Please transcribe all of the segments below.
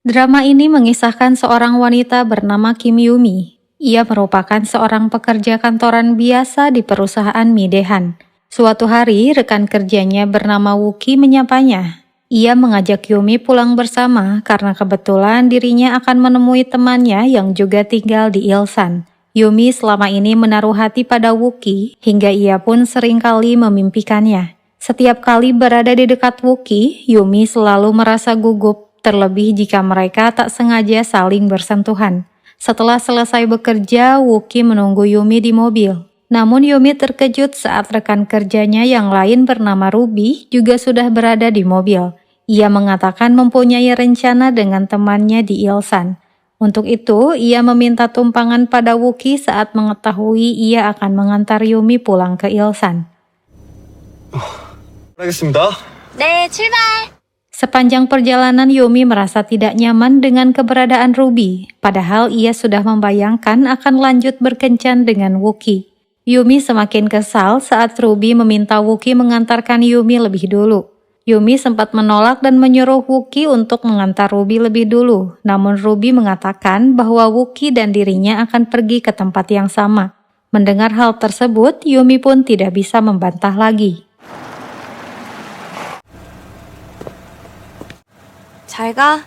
Drama ini mengisahkan seorang wanita bernama Kim Yumi. Ia merupakan seorang pekerja kantoran biasa di perusahaan Midehan. Suatu hari, rekan kerjanya bernama Wuki menyapanya. Ia mengajak Yumi pulang bersama karena kebetulan dirinya akan menemui temannya yang juga tinggal di Ilsan. Yumi selama ini menaruh hati pada Wuki hingga ia pun seringkali memimpikannya. Setiap kali berada di dekat Wuki, Yumi selalu merasa gugup, terlebih jika mereka tak sengaja saling bersentuhan. Setelah selesai bekerja, Wuki menunggu Yumi di mobil. Namun Yumi terkejut saat rekan kerjanya yang lain bernama Ruby juga sudah berada di mobil. Ia mengatakan mempunyai rencana dengan temannya di Ilsan. Untuk itu, ia meminta tumpangan pada Wuki saat mengetahui ia akan mengantar Yumi pulang ke Ilsan. 알겠습니다. 네, 출발! Sepanjang perjalanan Yumi merasa tidak nyaman dengan keberadaan Ruby, padahal ia sudah membayangkan akan lanjut berkencan dengan Wuki. Yumi semakin kesal saat Ruby meminta Wuki mengantarkan Yumi lebih dulu. Yumi sempat menolak dan menyuruh Wuki untuk mengantar Ruby lebih dulu, namun Ruby mengatakan bahwa Wuki dan dirinya akan pergi ke tempat yang sama. Mendengar hal tersebut, Yumi pun tidak bisa membantah lagi. 잘 가.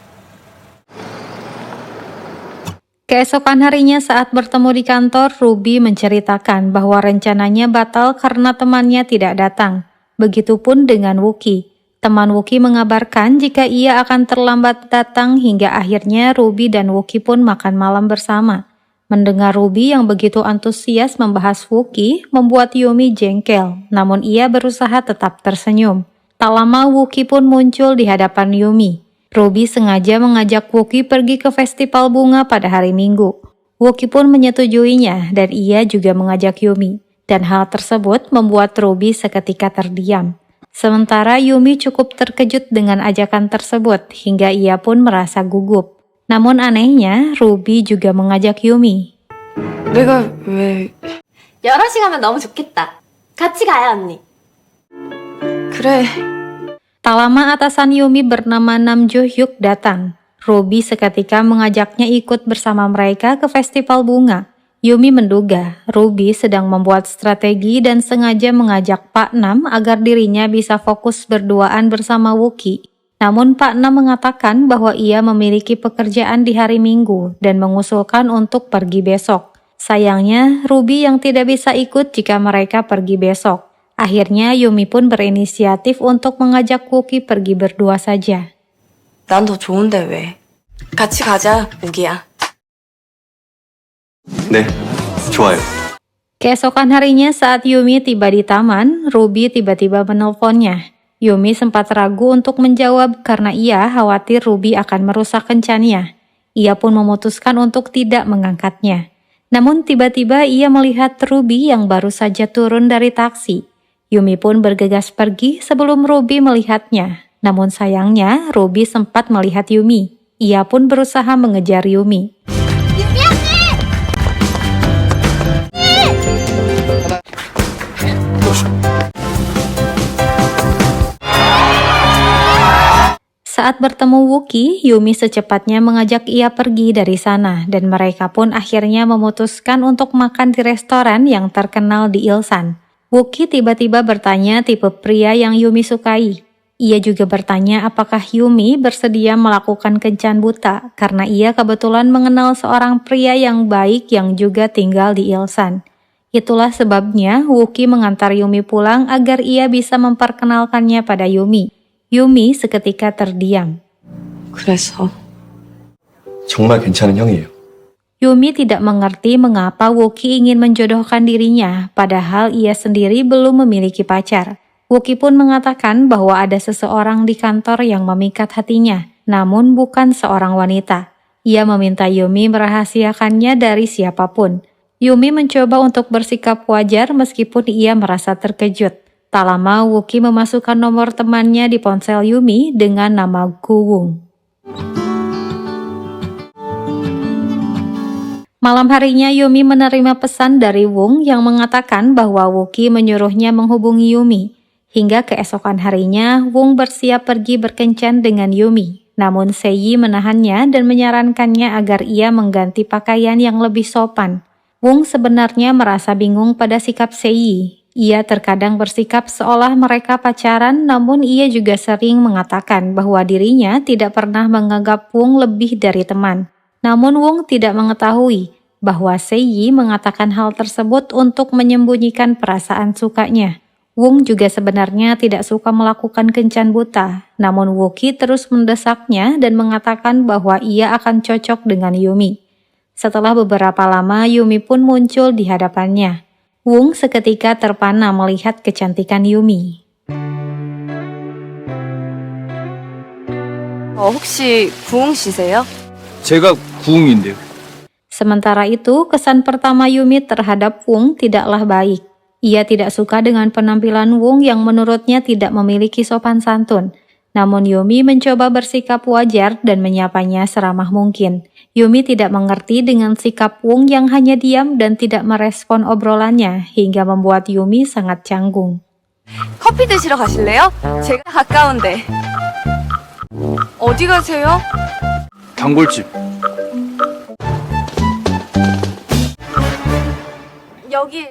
Keesokan harinya saat bertemu di kantor, Ruby menceritakan bahwa rencananya batal karena temannya tidak datang. Begitupun dengan Wuki. Teman Wuki mengabarkan jika ia akan terlambat datang hingga akhirnya Ruby dan Wuki pun makan malam bersama. Mendengar Ruby yang begitu antusias membahas Wuki membuat Yumi jengkel, namun ia berusaha tetap tersenyum. Tak lama Wuki pun muncul di hadapan Yumi. Ruby sengaja mengajak Wuki pergi ke festival bunga pada hari Minggu. Wuki pun menyetujuinya dan ia juga mengajak Yumi. Dan hal tersebut membuat Ruby seketika terdiam. Sementara Yumi cukup terkejut dengan ajakan tersebut hingga ia pun merasa gugup. Namun anehnya, Ruby juga mengajak Yumi. 내가 왜... 여럿이 가면 너무 좋겠다. 같이 가요, 언니. 그래. Tak lama atasan Yumi bernama Nam Jo Hyuk datang. Ruby seketika mengajaknya ikut bersama mereka ke festival bunga. Yumi menduga Ruby sedang membuat strategi dan sengaja mengajak Pak Nam agar dirinya bisa fokus berduaan bersama Wuki. Namun Pak Nam mengatakan bahwa ia memiliki pekerjaan di hari Minggu dan mengusulkan untuk pergi besok. Sayangnya Ruby yang tidak bisa ikut jika mereka pergi besok. Akhirnya Yumi pun berinisiatif untuk mengajak Wuki pergi berdua saja. 난 더 좋은데 왜? 같이 가자, 우기야. 네, 좋아요. Keesokan harinya saat Yumi tiba di taman, Ruby tiba-tiba menelponnya. Yumi sempat ragu untuk menjawab karena ia khawatir Ruby akan merusak kencannya. Ia pun memutuskan untuk tidak mengangkatnya. Namun tiba-tiba ia melihat Ruby yang baru saja turun dari taksi. Yumi pun bergegas pergi sebelum Ruby melihatnya. Namun sayangnya, Ruby sempat melihat Yumi. Ia pun berusaha mengejar Yumi. Saat bertemu Wuki, Yumi secepatnya mengajak ia pergi dari sana dan mereka pun akhirnya memutuskan untuk makan di restoran yang terkenal di Ilsan. Wuki tiba-tiba bertanya tipe pria yang Yumi sukai. Ia juga bertanya apakah Yumi bersedia melakukan kencan buta karena ia kebetulan mengenal seorang pria yang baik yang juga tinggal di Ilsan. Itulah sebabnya Wuki mengantar Yumi pulang agar ia bisa memperkenalkannya pada Yumi. Yumi seketika terdiam. 그래서 정말 괜찮은 형이에요. Yumi tidak mengerti mengapa Wuki ingin menjodohkan dirinya, padahal ia sendiri belum memiliki pacar. Wuki pun mengatakan bahwa ada seseorang di kantor yang memikat hatinya, namun bukan seorang wanita. Ia meminta Yumi merahasiakannya dari siapapun. Yumi mencoba untuk bersikap wajar meskipun ia merasa terkejut. Tak lama Wuki memasukkan nomor temannya di ponsel Yumi dengan nama Guwung. Malam harinya Yumi menerima pesan dari Wung yang mengatakan bahwa Wuki menyuruhnya menghubungi Yumi. Hingga keesokan harinya, Wung bersiap pergi berkencan dengan Yumi. Namun Seiyi menahannya dan menyarankannya agar ia mengganti pakaian yang lebih sopan. Wong sebenarnya merasa bingung pada sikap Seiyi. Ia terkadang bersikap seolah mereka pacaran, namun ia juga sering mengatakan bahwa dirinya tidak pernah menganggap Wong lebih dari teman. Namun Wong tidak mengetahui bahwa Seiyi mengatakan hal tersebut untuk menyembunyikan perasaan sukanya. Wong juga sebenarnya tidak suka melakukan kencan buta, namun Wookie terus mendesaknya dan mengatakan bahwa ia akan cocok dengan Yumi. Setelah beberapa lama, Yumi pun muncul di hadapannya. Wong seketika terpana melihat kecantikan Yumi. 혹시 부흥 씨세요? 제가 구웅인데요. Sementara itu, kesan pertama Yumi terhadap Wong tidaklah baik. Ia tidak suka dengan penampilan Wong yang menurutnya tidak memiliki sopan santun. Namun Yumi mencoba bersikap wajar dan menyapanya seramah mungkin. Yumi tidak mengerti dengan sikap Wong yang hanya diam dan tidak merespon obrolannya hingga membuat Yumi sangat canggung. 커피 드시러 가실래요? 제가 가까운데. 어디 가세요? 단골집. 여기.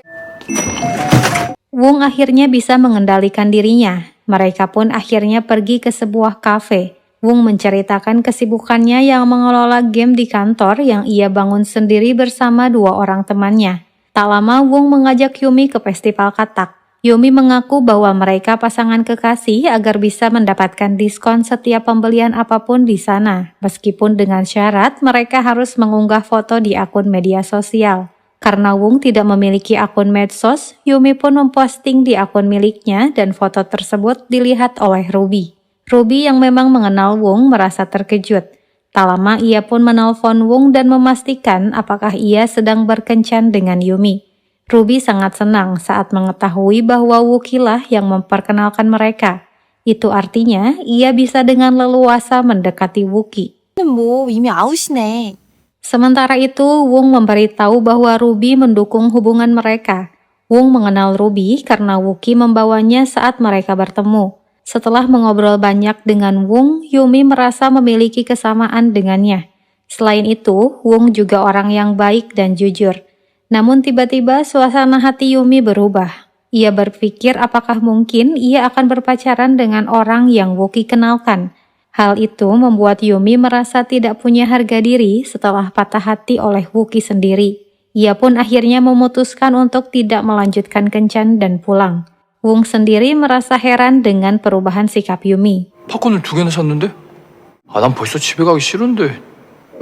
Wong akhirnya bisa mengendalikan dirinya. Mereka pun akhirnya pergi ke sebuah kafe. Wong menceritakan kesibukannya yang mengelola game di kantor yang ia bangun sendiri bersama 2 orang temannya. Tak lama Wong mengajak Yumi ke festival katak. Yumi mengaku bahwa mereka pasangan kekasih agar bisa mendapatkan diskon setiap pembelian apapun di sana. Meskipun dengan syarat mereka harus mengunggah foto di akun media sosial. Karena Wong tidak memiliki akun medsos, Yumi pun memposting di akun miliknya dan foto tersebut dilihat oleh Ruby. Ruby yang memang mengenal Wong merasa terkejut. Tak lama ia pun menelpon Wong dan memastikan apakah ia sedang berkencan dengan Yumi. Ruby sangat senang saat mengetahui bahwa Wookie lah yang memperkenalkan mereka. Itu artinya ia bisa dengan leluasa mendekati Wookie. 뭐 이미 아웃이네. Sementara itu, Wong memberitahu bahwa Ruby mendukung hubungan mereka. Wong mengenal Ruby karena Wookie membawanya saat mereka bertemu. Setelah mengobrol banyak dengan Wong, Yumi merasa memiliki kesamaan dengannya. Selain itu, Wong juga orang yang baik dan jujur. Namun tiba-tiba suasana hati Yumi berubah. Ia berpikir apakah mungkin ia akan berpacaran dengan orang yang Wookie kenalkan. Hal itu membuat Yumi merasa tidak punya harga diri setelah patah hati oleh Wookie sendiri. Ia pun akhirnya memutuskan untuk tidak melanjutkan kencan dan pulang. Wong sendiri merasa heran dengan perubahan sikap Yumi. 팝콘을 2개나 샀는데? 난 벌써 집에 가기 싫은데.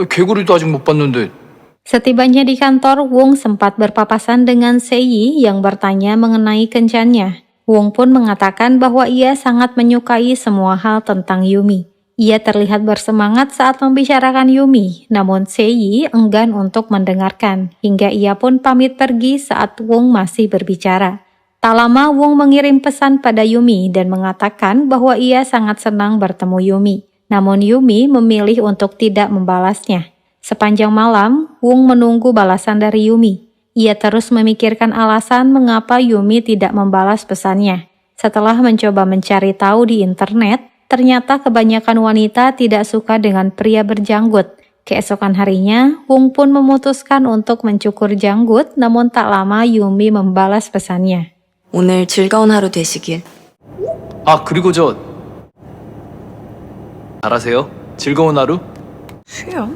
개구리도 아직 못 봤는데. Setibanya di kantor, Wong sempat berpapasan dengan Seiyi yang bertanya mengenai kencannya. Wong pun mengatakan bahwa ia sangat menyukai semua hal tentang Yumi. Ia terlihat bersemangat saat membicarakan Yumi, namun Seiyi enggan untuk mendengarkan, hingga ia pun pamit pergi saat Wong masih berbicara. Tak lama Wong mengirim pesan pada Yumi dan mengatakan bahwa ia sangat senang bertemu Yumi. Namun Yumi memilih untuk tidak membalasnya. Sepanjang malam, Wong menunggu balasan dari Yumi. Ia terus memikirkan alasan mengapa Yumi tidak membalas pesannya. Setelah mencoba mencari tahu di internet, ternyata kebanyakan wanita tidak suka dengan pria berjanggut. Keesokan harinya, Wong pun memutuskan untuk mencukur janggut, namun tak lama Yumi membalas pesannya. 오늘 즐거운 하루 되시길. 그리고 잘하세요. 즐거운 하루. 수영?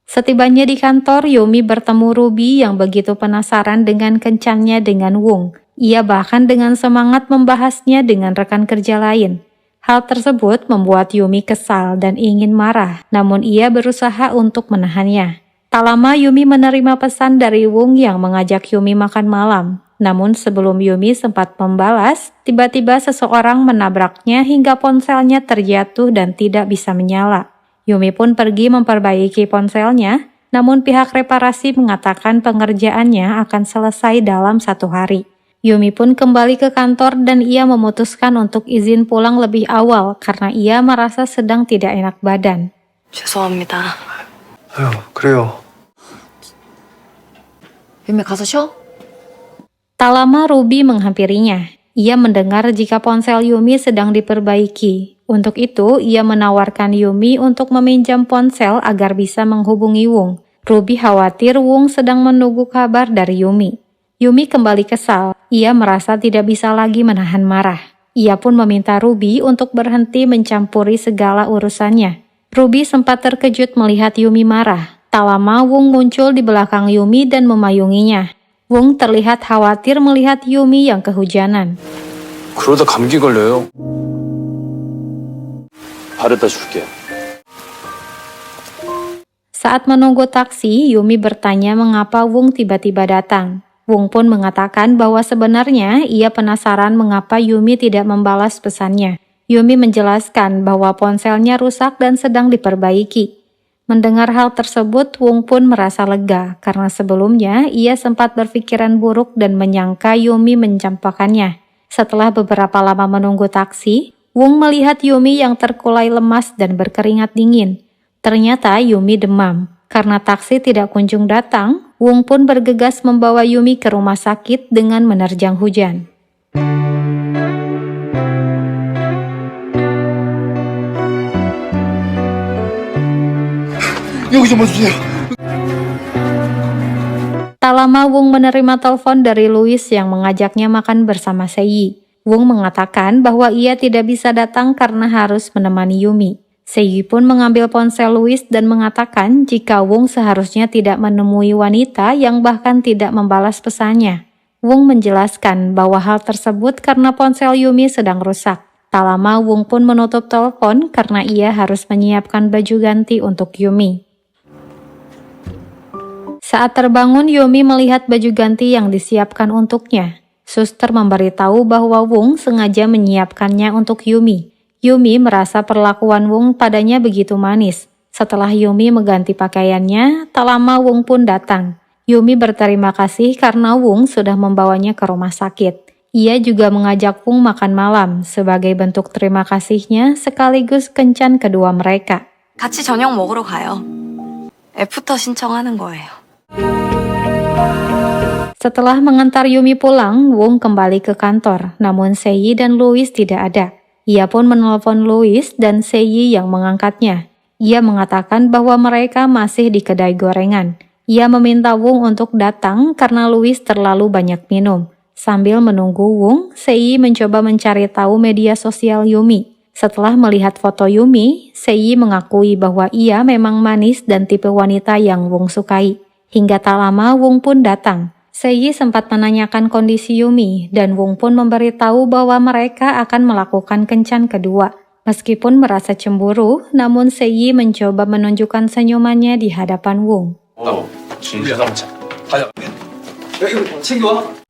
Setibanya di kantor, Yumi bertemu Ruby yang begitu penasaran dengan kencannya dengan Wong. Ia bahkan dengan semangat membahasnya dengan rekan kerja lain. Hal tersebut membuat Yumi kesal dan ingin marah, namun ia berusaha untuk menahannya. Tak lama Yumi menerima pesan dari Wong yang mengajak Yumi makan malam. Namun sebelum Yumi sempat membalas, tiba-tiba seseorang menabraknya hingga ponselnya terjatuh dan tidak bisa menyala. Yumi pun pergi memperbaiki ponselnya, namun pihak reparasi mengatakan pengerjaannya akan selesai dalam 1 hari. Yumi pun kembali ke kantor dan ia memutuskan untuk izin pulang lebih awal karena ia merasa sedang tidak enak badan. 죄송합니다. 아유, 그래요. 유미 가서 쉬어? Tak lama Ruby menghampirinya. Ia mendengar jika ponsel Yumi sedang diperbaiki. Untuk itu, ia menawarkan Yumi untuk meminjam ponsel agar bisa menghubungi Wung. Ruby khawatir Wung sedang menunggu kabar dari Yumi. Yumi kembali kesal. Ia merasa tidak bisa lagi menahan marah. Ia pun meminta Ruby untuk berhenti mencampuri segala urusannya. Ruby sempat terkejut melihat Yumi marah. Tak lama Wung muncul di belakang Yumi dan memayunginya. Wung terlihat khawatir melihat Yumi yang kehujanan. 그러다 감기 걸려요. 바르다 줄게. Saat menunggu taksi, Yumi bertanya mengapa Wung tiba-tiba datang. Wung pun mengatakan bahwa sebenarnya ia penasaran mengapa Yumi tidak membalas pesannya. Yumi menjelaskan bahwa ponselnya rusak dan sedang diperbaiki. Mendengar hal tersebut, Wung pun merasa lega karena sebelumnya ia sempat berpikiran buruk dan menyangka Yumi mencampakannya. Setelah beberapa lama menunggu taksi, Wung melihat Yumi yang terkulai lemas dan berkeringat dingin. Ternyata Yumi demam. Karena taksi tidak kunjung datang, Wung pun bergegas membawa Yumi ke rumah sakit dengan menerjang hujan. 여기 좀 봐주세요. Tak lama Wung menerima telepon dari Louis yang mengajaknya makan bersama Seiyi. Wung mengatakan bahwa ia tidak bisa datang karena harus menemani Yumi. Seiyi pun mengambil ponsel Louis dan mengatakan jika Wung seharusnya tidak menemui wanita yang bahkan tidak membalas pesannya. Wung menjelaskan bahwa hal tersebut karena ponsel Yumi sedang rusak. Tak lama Wung pun menutup telepon karena ia harus menyiapkan baju ganti untuk Yumi. Saat terbangun, Yumi melihat baju ganti yang disiapkan untuknya. Suster memberitahu bahwa Wung sengaja menyiapkannya untuk Yumi. Yumi merasa perlakuan Wung padanya begitu manis. Setelah Yumi mengganti pakaiannya, tak lama Wung pun datang. Yumi berterima kasih karena Wung sudah membawanya ke rumah sakit. Ia juga mengajak Wung makan malam sebagai bentuk terima kasihnya sekaligus kencan kedua mereka. 같이 저녁 먹으러 가요. 애프터 신청하는 거예요. Setelah mengantar Yumi pulang, Wung kembali ke kantor, namun Seiyi dan Louis tidak ada. Ia pun menelpon Louis dan Seiyi yang mengangkatnya. Ia mengatakan bahwa mereka masih di kedai gorengan. Ia meminta Wung untuk datang karena Louis terlalu banyak minum. Sambil menunggu Wung, Seiyi mencoba mencari tahu media sosial Yumi. Setelah melihat foto Yumi, Seiyi mengakui bahwa ia memang manis dan tipe wanita yang Wung sukai. Hingga tak lama Wung pun datang. Seiyi sempat menanyakan kondisi Yumi dan Wung pun memberitahu bahwa mereka akan melakukan kencan kedua. Meskipun merasa cemburu, namun Seiyi mencoba menunjukkan senyumannya di hadapan Wung.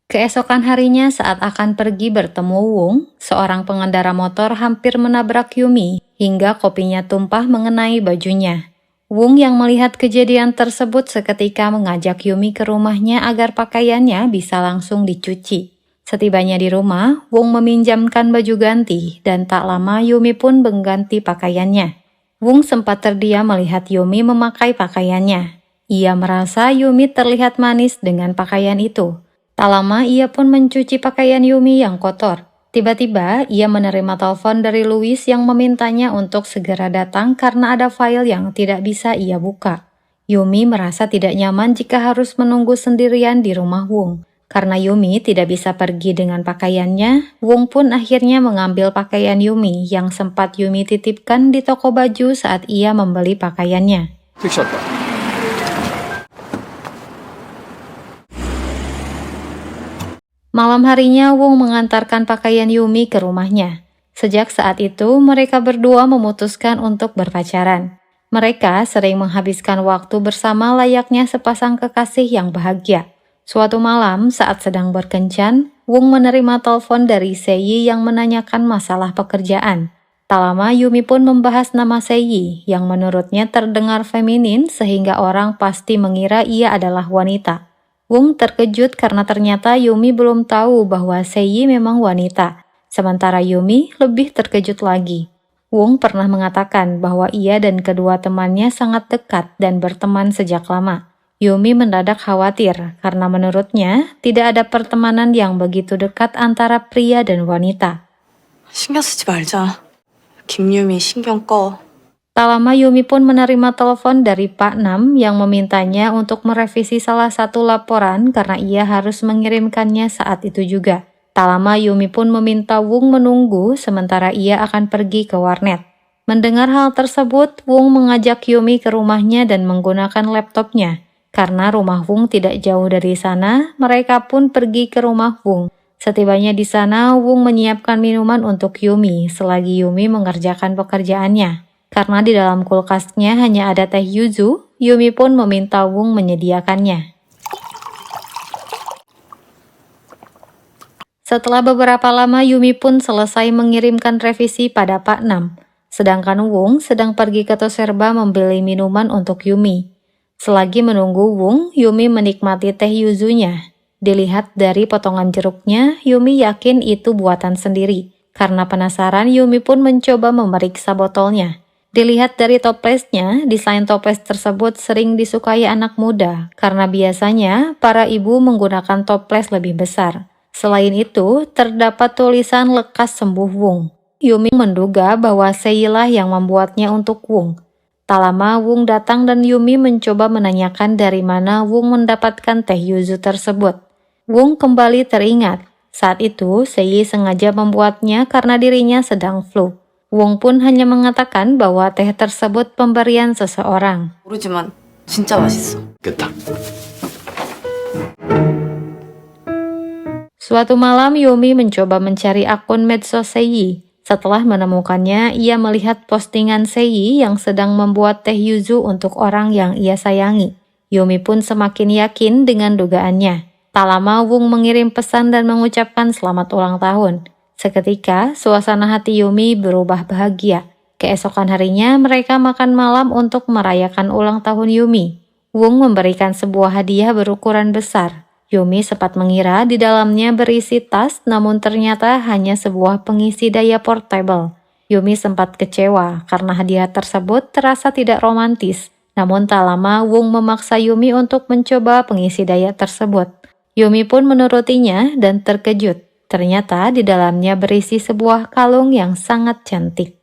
Keesokan harinya saat akan pergi bertemu Wung, seorang pengendara motor hampir menabrak Yumi hingga kopinya tumpah mengenai bajunya. Wung yang melihat kejadian tersebut seketika mengajak Yumi ke rumahnya agar pakaiannya bisa langsung dicuci. Setibanya di rumah, Wung meminjamkan baju ganti dan tak lama Yumi pun mengganti pakaiannya. Wung sempat terdiam melihat Yumi memakai pakaiannya. Ia merasa Yumi terlihat manis dengan pakaian itu. Tak lama ia pun mencuci pakaian Yumi yang kotor. Tiba-tiba ia menerima telepon dari Louis yang memintanya untuk segera datang karena ada file yang tidak bisa ia buka. Yumi merasa tidak nyaman jika harus menunggu sendirian di rumah Wung. Karena Yumi tidak bisa pergi dengan pakaiannya, Wung pun akhirnya mengambil pakaian Yumi yang sempat Yumi titipkan di toko baju saat ia membeli pakaiannya. 택시 왔다. Malam harinya Wung mengantarkan pakaian Yumi ke rumahnya. Sejak saat itu mereka berdua memutuskan untuk berpacaran. Mereka sering menghabiskan waktu bersama layaknya sepasang kekasih yang bahagia. Suatu malam saat sedang berkencan, Wung menerima telepon dari Seiyi yang menanyakan masalah pekerjaan. Tak lama Yumi pun membahas nama Seiyi yang menurutnya terdengar feminin sehingga orang pasti mengira ia adalah wanita. Wung terkejut karena ternyata Yumi belum tahu bahwa Seiyi memang wanita. Sementara Yumi lebih terkejut lagi. Wung pernah mengatakan bahwa ia dan kedua temannya sangat dekat dan berteman sejak lama. Yumi mendadak khawatir karena menurutnya tidak ada pertemanan yang begitu dekat antara pria dan wanita. 신경 쓰지 말자. 김유미 신경 꺼. Tak lama Yumi pun menerima telepon dari Pak Nam yang memintanya untuk merevisi salah satu laporan karena ia harus mengirimkannya saat itu juga. Tak lama Yumi pun meminta Wung menunggu sementara ia akan pergi ke warnet. Mendengar hal tersebut, Wung mengajak Yumi ke rumahnya dan menggunakan laptopnya. Karena rumah Wung tidak jauh dari sana, mereka pun pergi ke rumah Wung. Setibanya di sana, Wung menyiapkan minuman untuk Yumi selagi Yumi mengerjakan pekerjaannya. Karena di dalam kulkasnya hanya ada teh yuzu, Yumi pun meminta Wung menyediakannya. Setelah beberapa lama, Yumi pun selesai mengirimkan revisi pada Pak Nam. Sedangkan Wung sedang pergi ke Toserba membeli minuman untuk Yumi. Selagi menunggu Wung, Yumi menikmati teh yuzunya. Dilihat dari potongan jeruknya, Yumi yakin itu buatan sendiri. Karena penasaran, Yumi pun mencoba memeriksa botolnya. Dilihat dari toplesnya, desain toples tersebut sering disukai anak muda karena biasanya para ibu menggunakan toples lebih besar. Selain itu, terdapat tulisan lekas sembuh Wung. Yumi menduga bahwa Sei lah yang membuatnya untuk Wung. Tak lama Wung datang dan Yumi mencoba menanyakan dari mana Wung mendapatkan teh yuzu tersebut. Wung kembali teringat. Saat itu, Sei sengaja membuatnya karena dirinya sedang flu. Wung pun hanya mengatakan bahwa teh tersebut pemberian seseorang. 모르지만 진짜 맛있어. 겠다. Suatu malam, Yumi mencoba mencari akun medsos Sei. Setelah menemukannya, ia melihat postingan Sei yang sedang membuat teh yuzu untuk orang yang ia sayangi. Yumi pun semakin yakin dengan dugaannya. Tak lama, Wung mengirim pesan dan mengucapkan selamat ulang tahun. Seketika, suasana hati Yumi berubah bahagia. Keesokan harinya, mereka makan malam untuk merayakan ulang tahun Yumi. Wung memberikan sebuah hadiah berukuran besar. Yumi sempat mengira di dalamnya berisi tas, namun ternyata hanya sebuah pengisi daya portable. Yumi sempat kecewa karena hadiah tersebut terasa tidak romantis. Namun tak lama, Wung memaksa Yumi untuk mencoba pengisi daya tersebut. Yumi pun menurutinya dan terkejut. Ternyata di dalamnya berisi sebuah kalung yang sangat cantik.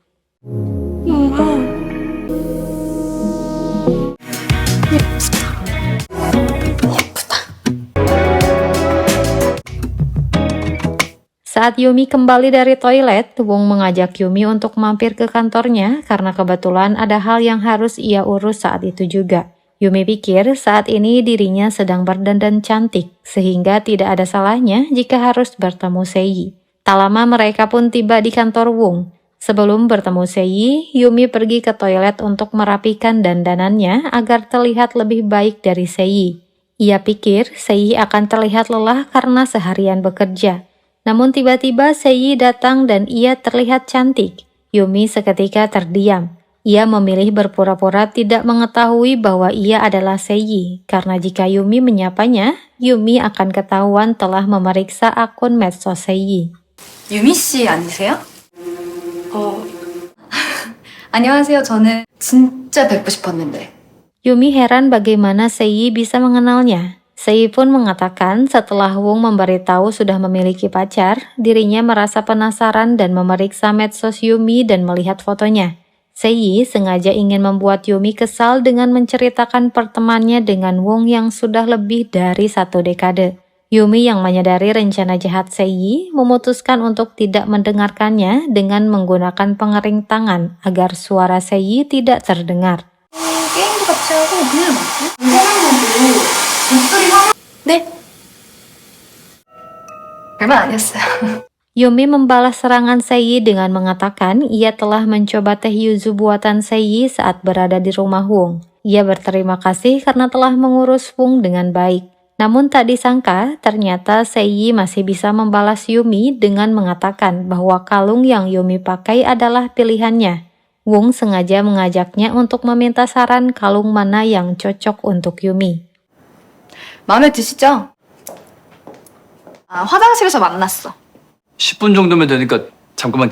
Saat Yumi kembali dari toilet, Wung mengajak Yumi untuk mampir ke kantornya karena kebetulan ada hal yang harus ia urus saat itu juga. Yumi pikir saat ini dirinya sedang berdandan cantik, sehingga tidak ada salahnya jika harus bertemu Sei. Tak lama mereka pun tiba di kantor Wung. Sebelum bertemu Sei, Yumi pergi ke toilet untuk merapikan dandanannya agar terlihat lebih baik dari Sei. Ia pikir Sei akan terlihat lelah karena seharian bekerja. Namun tiba-tiba Sei datang dan ia terlihat cantik. Yumi seketika terdiam. Ia memilih berpura-pura tidak mengetahui bahwa ia adalah Sei, karena jika Yumi menyapanya, Yumi akan ketahuan telah memeriksa akun medsos Sei. 유미 씨 아니세요? 안녕하세요. 저는 진짜 뵙고 싶었는데. Yumi heran bagaimana Sei bisa mengenalnya. Sei pun mengatakan setelah Wung memberitahu sudah memiliki pacar, dirinya merasa penasaran dan memeriksa medsos Yumi dan melihat fotonya. Sei sengaja ingin membuat Yumi kesal dengan menceritakan pertemanannya dengan Wung yang sudah lebih dari 1 dekade. Yumi yang menyadari rencana jahat Sei memutuskan untuk tidak mendengarkannya dengan menggunakan pengering tangan agar suara Sei tidak terdengar. 게임도 같이 하고 그냥 네? 별말 아니었어요. Yumi membalas serangan Sei dengan mengatakan ia telah mencoba teh yuzu buatan Sei saat berada di rumah Wung. Ia berterima kasih karena telah mengurus Wung dengan baik. Namun tak disangka, ternyata Sei masih bisa membalas Yumi dengan mengatakan bahwa kalung yang Yumi pakai adalah pilihannya. Wung sengaja mengajaknya untuk meminta saran kalung mana yang cocok untuk Yumi. 마음에 드시죠? 화장실에서 만났어. 10분 정도면 되니까 잠깐만.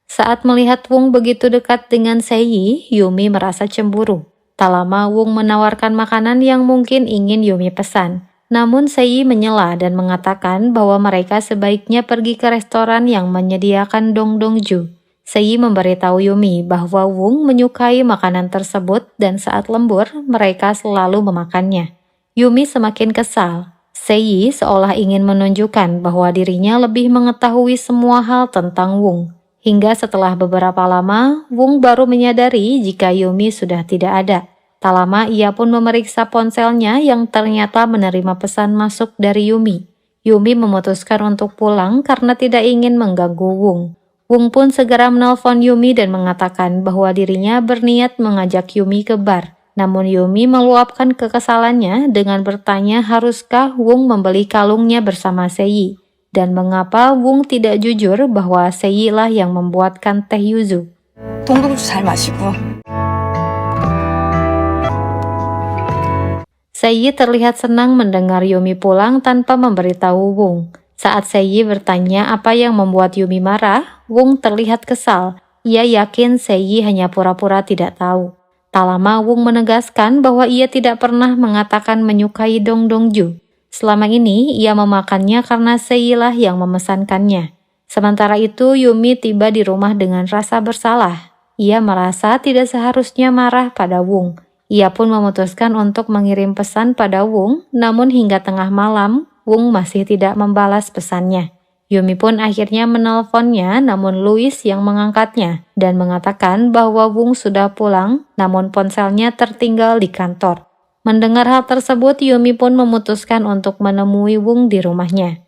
Saat melihat Wung begitu dekat dengan Sei, Yumi merasa cemburu. Tak lama Wung menawarkan makanan yang mungkin ingin Yumi pesan. Namun Sei menyela dan mengatakan bahwa mereka sebaiknya pergi ke restoran yang menyediakan dongdongju. Sei memberitahu Yumi bahwa Wung menyukai makanan tersebut dan saat lembur mereka selalu memakannya. Yumi semakin kesal. Sei seolah ingin menunjukkan bahwa dirinya lebih mengetahui semua hal tentang Wung. Hingga setelah beberapa lama, Wung baru menyadari jika Yumi sudah tidak ada. Tak lama ia pun memeriksa ponselnya yang ternyata menerima pesan masuk dari Yumi. Yumi memutuskan untuk pulang karena tidak ingin mengganggu Wung. Wung pun segera menelpon Yumi dan mengatakan bahwa dirinya berniat mengajak Yumi ke bar. Namun Yumi meluapkan kekesalannya dengan bertanya haruskah Wung membeli kalungnya bersama Sei. Dan mengapa Wung tidak jujur bahwa Sei lah yang membuatkan teh yuzu. 동동주 잘 마시고. Sei terlihat senang mendengar Yumi pulang tanpa memberitahu Wung. Saat Sei bertanya apa yang membuat Yumi marah, Wung terlihat kesal. Ia yakin Sei hanya pura-pura tidak tahu. Tak lama Wung menegaskan bahwa ia tidak pernah mengatakan menyukai dongdongju. Selama ini ia memakannya karena Sei lah yang memesankannya. Sementara itu Yumi tiba di rumah dengan rasa bersalah. Ia merasa tidak seharusnya marah pada Wung. Ia pun memutuskan untuk mengirim pesan pada Wung, namun hingga tengah malam, Wung masih tidak membalas pesannya. Yumi pun akhirnya menelponnya, namun Louis yang mengangkatnya dan mengatakan bahwa Wung sudah pulang, namun ponselnya tertinggal di kantor. Mendengar hal tersebut, Yumi pun memutuskan untuk menemui Wung di rumahnya.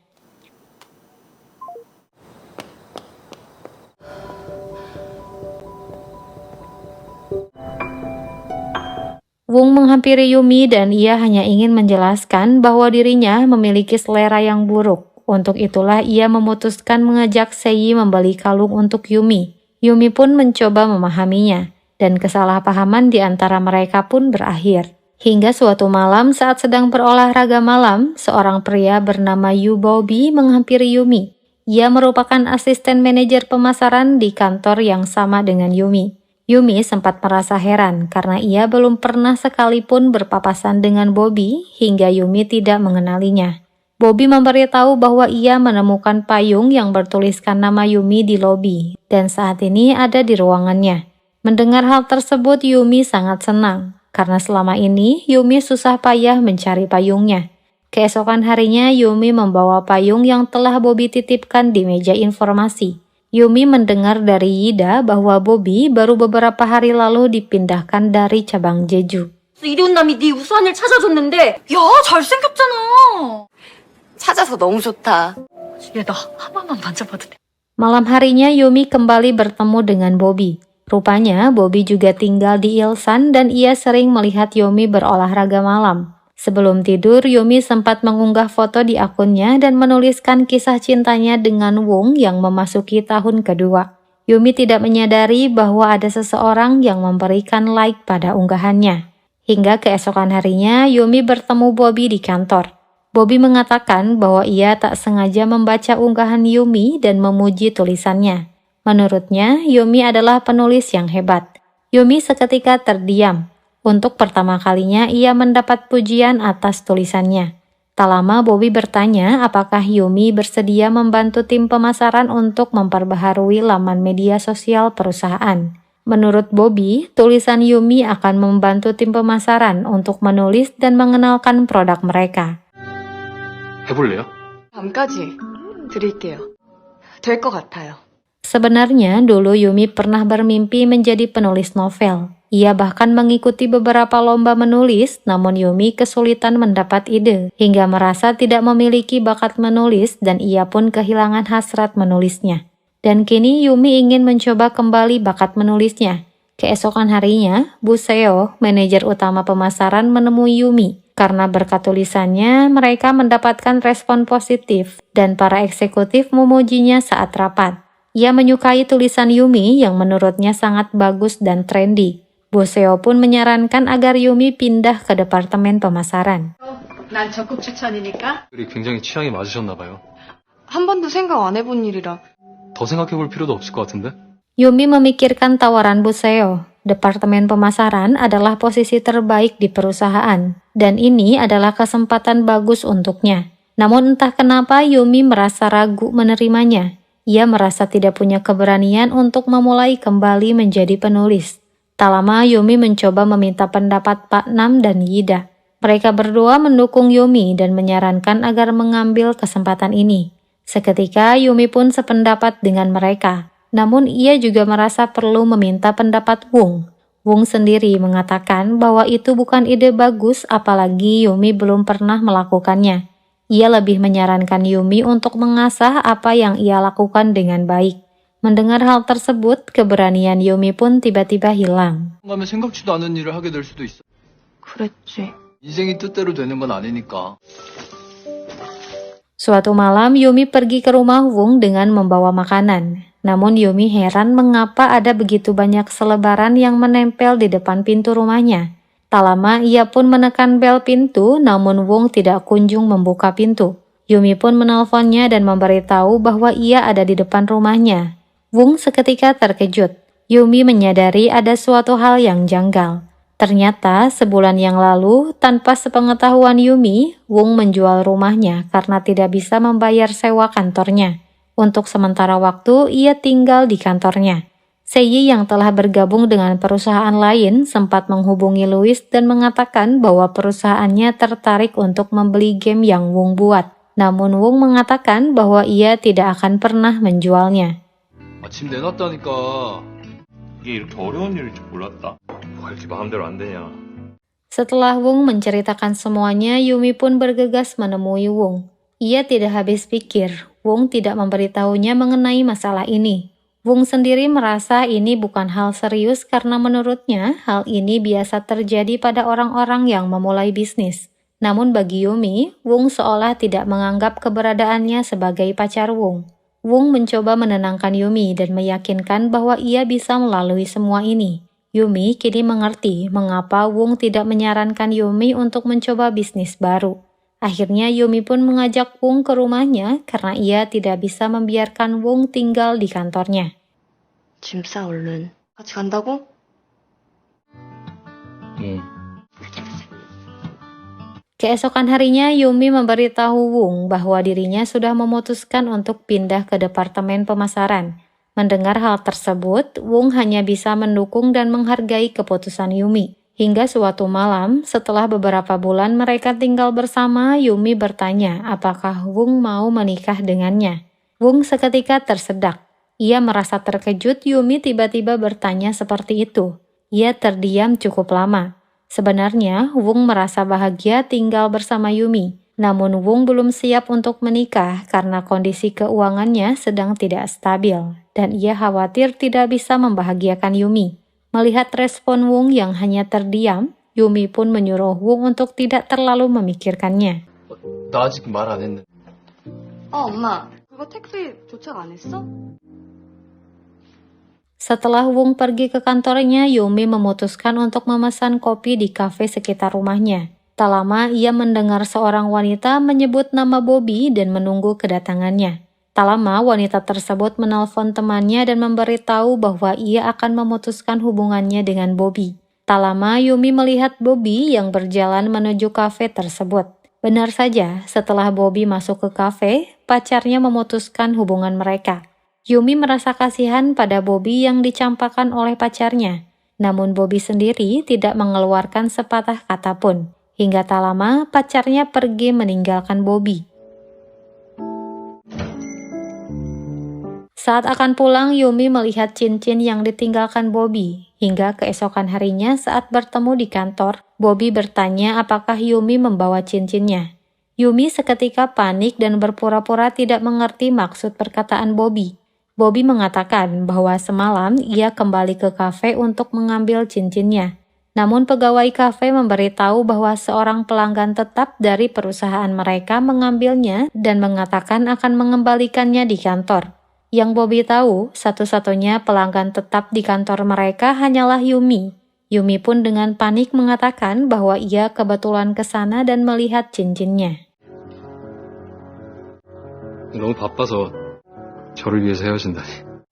Wung menghampiri Yumi dan ia hanya ingin menjelaskan bahwa dirinya memiliki selera yang buruk. Untuk itulah ia memutuskan mengajak Sei membeli kalung untuk Yumi. Yumi pun mencoba memahaminya, dan kesalahpahaman di antara mereka pun berakhir. Hingga suatu malam saat sedang berolahraga malam, seorang pria bernama Yu Bobby menghampiri Yumi. Ia merupakan asisten manajer pemasaran di kantor yang sama dengan Yumi. Yumi sempat merasa heran karena ia belum pernah sekalipun berpapasan dengan Bobby hingga Yumi tidak mengenalinya. Bobby memberitahu bahwa ia menemukan payung yang bertuliskan nama Yumi di lobi dan saat ini ada di ruangannya. Mendengar hal tersebut Yumi sangat senang karena selama ini Yumi susah payah mencari payungnya. Keesokan harinya Yumi membawa payung yang telah Bobby titipkan di meja informasi. Yumi mendengar dari Yida bahwa Bobby baru beberapa hari lalu dipindahkan dari cabang Jeju. 이리온남이 네 우산을 찾아줬는데 야 잘생겼잖아. 찾아서 너무 좋다. 얘 나 한 번만 만져봐도 돼? Malam harinya Yumi kembali bertemu dengan Bobby. Rupanya Bobby juga tinggal di Ilsan dan ia sering melihat Yumi berolahraga malam. Sebelum tidur, Yumi sempat mengunggah foto di akunnya dan menuliskan kisah cintanya dengan Wung yang memasuki tahun kedua. Yumi tidak menyadari bahwa ada seseorang yang memberikan like pada unggahannya. Hingga keesokan harinya, Yumi bertemu Bobby di kantor. Bobby mengatakan bahwa ia tak sengaja membaca unggahan Yumi dan memuji tulisannya. Menurutnya, Yumi adalah penulis yang hebat. Yumi seketika terdiam. Untuk pertama kalinya ia mendapat pujian atas tulisannya. Tak lama Bobby bertanya apakah Yumi bersedia membantu tim pemasaran untuk memperbaharui laman media sosial perusahaan. Menurut Bobby, tulisan Yumi akan membantu tim pemasaran untuk menulis dan mengenalkan produk mereka. 해볼래요? 밤까지 드릴게요. 될 것 같아요. Sebenarnya dulu Yumi pernah bermimpi menjadi penulis novel. Ia bahkan mengikuti beberapa lomba menulis, namun Yumi kesulitan mendapat ide, hingga merasa tidak memiliki bakat menulis dan ia pun kehilangan hasrat menulisnya. Dan kini Yumi ingin mencoba kembali bakat menulisnya. Keesokan harinya, Bu Seo, manajer utama pemasaran menemui Yumi. Karena berkat tulisannya, mereka mendapatkan respon positif dan para eksekutif memujinya saat rapat. Ia menyukai tulisan Yumi yang menurutnya sangat bagus dan trendy. Bu Seo pun menyarankan agar Yumi pindah ke departemen pemasaran. 난 적극 추천이니까. 들이 굉장히 취향이 맞으셨나 봐요. 한 번도 생각 안 해본 일이라. 더 생각해 볼 필요도 없을 것 같은데? Yumi memikirkan tawaran Bu Seo. Departemen pemasaran adalah posisi terbaik di perusahaan, dan ini adalah kesempatan bagus untuknya. Namun entah kenapa Yumi merasa ragu menerimanya. Ia merasa tidak punya keberanian untuk memulai kembali menjadi penulis. Tak lama Yumi mencoba meminta pendapat Pak Nam dan Yida. Mereka berdua mendukung Yumi dan menyarankan agar mengambil kesempatan ini. Seketika Yumi pun sependapat dengan mereka. Namun ia juga merasa perlu meminta pendapat Wung. Wung sendiri mengatakan bahwa itu bukan ide bagus apalagi Yumi belum pernah melakukannya. Ia lebih menyarankan Yumi untuk mengasah apa yang ia lakukan dengan baik. Mendengar hal tersebut, keberanian Yumi pun tiba-tiba hilang. 가면 생각지도 않은 일을 하게 될 수도 있어. 그랬지. 인생이 뜻대로 되는 건 아니니까. Suatu malam Yumi pergi ke rumah Wung dengan membawa makanan. Namun Yumi heran mengapa ada begitu banyak selebaran yang menempel di depan pintu rumahnya. Tak lama ia pun menekan bel pintu, namun Wung tidak kunjung membuka pintu. Yumi pun menelponnya dan memberitahu bahwa ia ada di depan rumahnya. Wung seketika terkejut. Yumi menyadari ada suatu hal yang janggal. Ternyata sebulan yang lalu, tanpa sepengetahuan Yumi, Wung menjual rumahnya karena tidak bisa membayar sewa kantornya. Untuk sementara waktu, ia tinggal di kantornya. Seiyi yang telah bergabung dengan perusahaan lain sempat menghubungi Louis dan mengatakan bahwa perusahaannya tertarik untuk membeli game yang Wung buat. Namun Wung mengatakan bahwa ia tidak akan pernah menjualnya. 아침 내놨다니까. 이게 이렇게 어려운 일일 줄 몰랐다. 뭐가 이렇게 마음대로 안 되냐. Setelah Wung menceritakan semuanya, Yumi pun bergegas menemui Wung. Ia tidak habis pikir. Wung tidak memberitahunya mengenai masalah ini. Wung sendiri merasa ini bukan hal serius karena menurutnya hal ini biasa terjadi pada orang-orang yang memulai bisnis. Namun bagi Yumi, Wung seolah tidak menganggap keberadaannya sebagai pacar Wung. Wung mencoba menenangkan Yumi dan meyakinkan bahwa ia bisa melalui semua ini. Yumi kini mengerti mengapa Wung tidak menyarankan Yumi untuk mencoba bisnis baru. Akhirnya Yumi pun mengajak Wung ke rumahnya karena ia tidak bisa membiarkan Wung tinggal di kantornya. 짐 싸 얼른. 같이 간다고? 응. Keesokan harinya Yumi memberitahu Wung bahwa dirinya sudah memutuskan untuk pindah ke departemen pemasaran. Mendengar hal tersebut, Wung hanya bisa mendukung dan menghargai keputusan Yumi. Hingga suatu malam, setelah beberapa bulan mereka tinggal bersama, Yumi bertanya apakah Wung mau menikah dengannya. Wung seketika tersedak. Ia merasa terkejut Yumi tiba-tiba bertanya seperti itu. Ia terdiam cukup lama. Sebenarnya, Wung merasa bahagia tinggal bersama Yumi. Namun Wung belum siap untuk menikah karena kondisi keuangannya sedang tidak stabil. Dan ia khawatir tidak bisa membahagiakan Yumi. Melihat respon Wung yang hanya terdiam, Yumi pun menyuruh Wung untuk tidak terlalu memikirkannya. 나 아직 말 안 했는데. 엄마. 그거 택배 도착 안 했어? Setelah Wung pergi ke kantornya, Yumi memutuskan untuk memesan kopi di kafe sekitar rumahnya. Tak lama ia mendengar seorang wanita menyebut nama Bobby dan menunggu kedatangannya. Tak lama wanita tersebut menelpon temannya dan memberitahu bahwa ia akan memutuskan hubungannya dengan Bobby. Tak lama Yumi melihat Bobby yang berjalan menuju kafe tersebut. Benar saja, setelah Bobby masuk ke kafe, pacarnya memutuskan hubungan mereka. Yumi merasa kasihan pada Bobby yang dicampakkan oleh pacarnya. Namun Bobby sendiri tidak mengeluarkan sepatah kata pun. Hingga tak lama pacarnya pergi meninggalkan Bobby. Saat akan pulang, Yumi melihat cincin yang ditinggalkan Bobby. Hingga keesokan harinya saat bertemu di kantor, Bobby bertanya apakah Yumi membawa cincinnya. Yumi seketika panik dan berpura-pura tidak mengerti maksud perkataan Bobby. Bobby mengatakan bahwa semalam ia kembali ke kafe untuk mengambil cincinnya. Namun pegawai kafe memberitahu bahwa seorang pelanggan tetap dari perusahaan mereka mengambilnya dan mengatakan akan mengembalikannya di kantor. Yang Bobby tahu, satu-satunya pelanggan tetap di kantor mereka hanyalah Yumi. Yumi pun dengan panik mengatakan bahwa ia kebetulan ke sana dan melihat cincinnya. 너무 바빠서 저를 위해서 헤어진다니.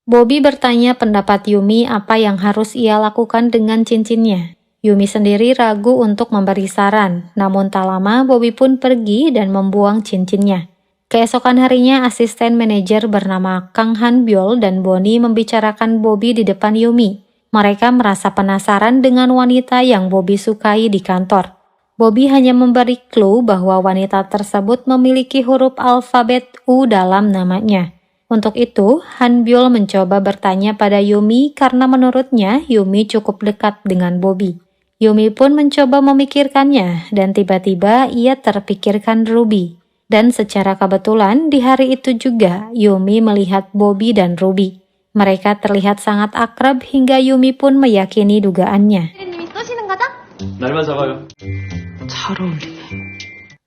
Bobby bertanya pendapat Yumi apa yang harus ia lakukan dengan cincinnya. Yumi sendiri ragu untuk memberi saran, namun tak lama Bobby pun pergi dan membuang cincinnya. Keesokan harinya, asisten manajer bernama Kang Han Byul dan Bonnie membicarakan Bobby di depan Yumi. Mereka merasa penasaran dengan wanita yang Bobby sukai di kantor. Bobby hanya memberi clue bahwa wanita tersebut memiliki huruf alfabet U dalam namanya. Untuk itu, Han Byul mencoba bertanya pada Yumi karena menurutnya Yumi cukup dekat dengan Bobby. Yumi pun mencoba memikirkannya dan tiba-tiba ia terpikirkan Ruby. Dan secara kebetulan di hari itu juga Yumi melihat Bobby dan Ruby. Mereka terlihat sangat akrab hingga Yumi pun meyakini dugaannya. 피디님이 쏘시는 거죠? 날만 잡아요. 잘 어울리네.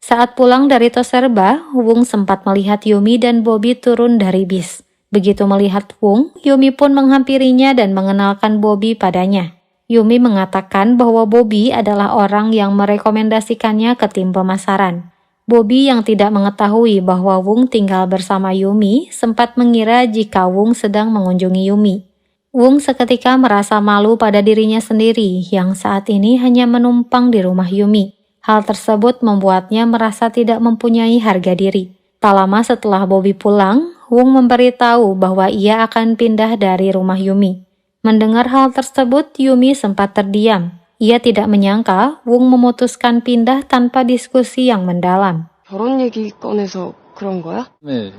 Saat pulang dari Toserba, Wung sempat melihat Yumi dan Bobby turun dari bis. Begitu melihat Wung, Yumi pun menghampirinya dan mengenalkan Bobby padanya. Yumi mengatakan bahwa Bobby adalah orang yang merekomendasikannya ke tim pemasaran. Bobby yang tidak mengetahui bahwa Wung tinggal bersama Yumi sempat mengira jika Wung sedang mengunjungi Yumi. Wung seketika merasa malu pada dirinya sendiri yang saat ini hanya menumpang di rumah Yumi. Hal tersebut membuatnya merasa tidak mempunyai harga diri. Tak lama setelah Bobby pulang, Wung memberitahu bahwa ia akan pindah dari rumah Yumi. Mendengar hal tersebut, Yumi sempat terdiam. Ia tidak menyangka Wung memutuskan pindah tanpa diskusi yang mendalam. 결혼 얘기 꺼내서 그런 거야? 네,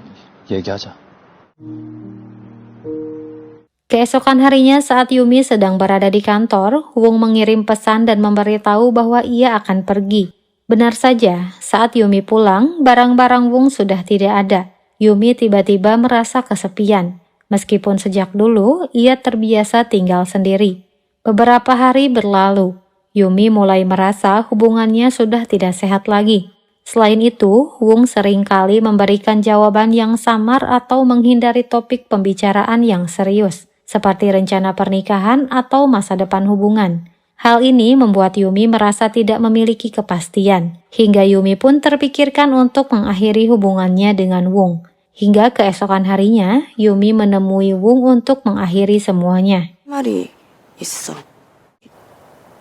얘기하자. Keesokan harinya saat Yumi sedang berada di kantor, Wung mengirim pesan dan memberitahu bahwa ia akan pergi. Benar saja, saat Yumi pulang, barang-barang Wung sudah tidak ada. Yumi tiba-tiba merasa kesepian. Meskipun sejak dulu, ia terbiasa tinggal sendiri. Beberapa hari berlalu, Yumi mulai merasa hubungannya sudah tidak sehat lagi. Selain itu, Wung seringkali memberikan jawaban yang samar atau menghindari topik pembicaraan yang serius, seperti rencana pernikahan atau masa depan hubungan. Hal ini membuat Yumi merasa tidak memiliki kepastian, hingga Yumi pun terpikirkan untuk mengakhiri hubungannya dengan Wung. Hingga keesokan harinya, Yumi menemui Wung untuk mengakhiri semuanya. 말이 있어.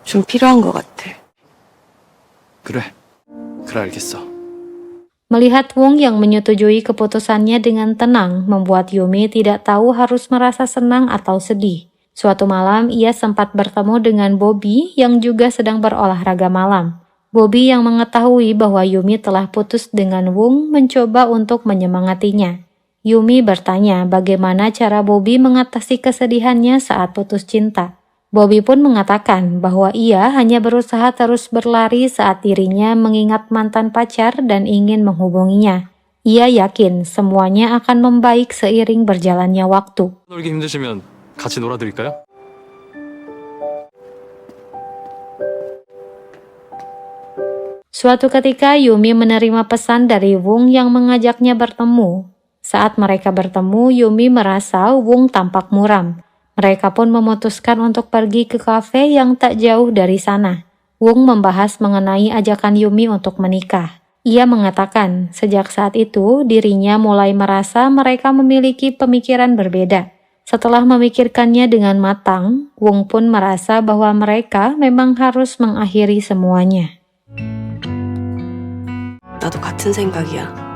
좀 필요한 것 같아. 그래 알겠어. Melihat Wung yang menyetujui keputusannya dengan tenang, membuat Yumi tidak tahu harus merasa senang atau sedih. Suatu malam, ia sempat bertemu dengan Bobby yang juga sedang berolahraga malam. Bobby yang mengetahui bahwa Yumi telah putus dengan Wung mencoba untuk menyemangatinya. Yumi bertanya bagaimana cara Bobby mengatasi kesedihannya saat putus cinta. Bobby pun mengatakan bahwa ia hanya berusaha terus berlari saat dirinya mengingat mantan pacar dan ingin menghubunginya. Ia yakin semuanya akan membaik seiring berjalannya waktu. 놀기 힘드시면 같이 놀아드릴까요? Suatu ketika Yumi menerima pesan dari Wung yang mengajaknya bertemu. Saat mereka bertemu, Yumi merasa Wung tampak muram. Mereka pun memutuskan untuk pergi ke kafe yang tak jauh dari sana. Wung membahas mengenai ajakan Yumi untuk menikah. Ia mengatakan sejak saat itu dirinya mulai merasa mereka memiliki pemikiran berbeda. Setelah memikirkannya dengan matang, Wung pun merasa bahwa mereka memang harus mengakhiri semuanya. 나도 같은 생각이야.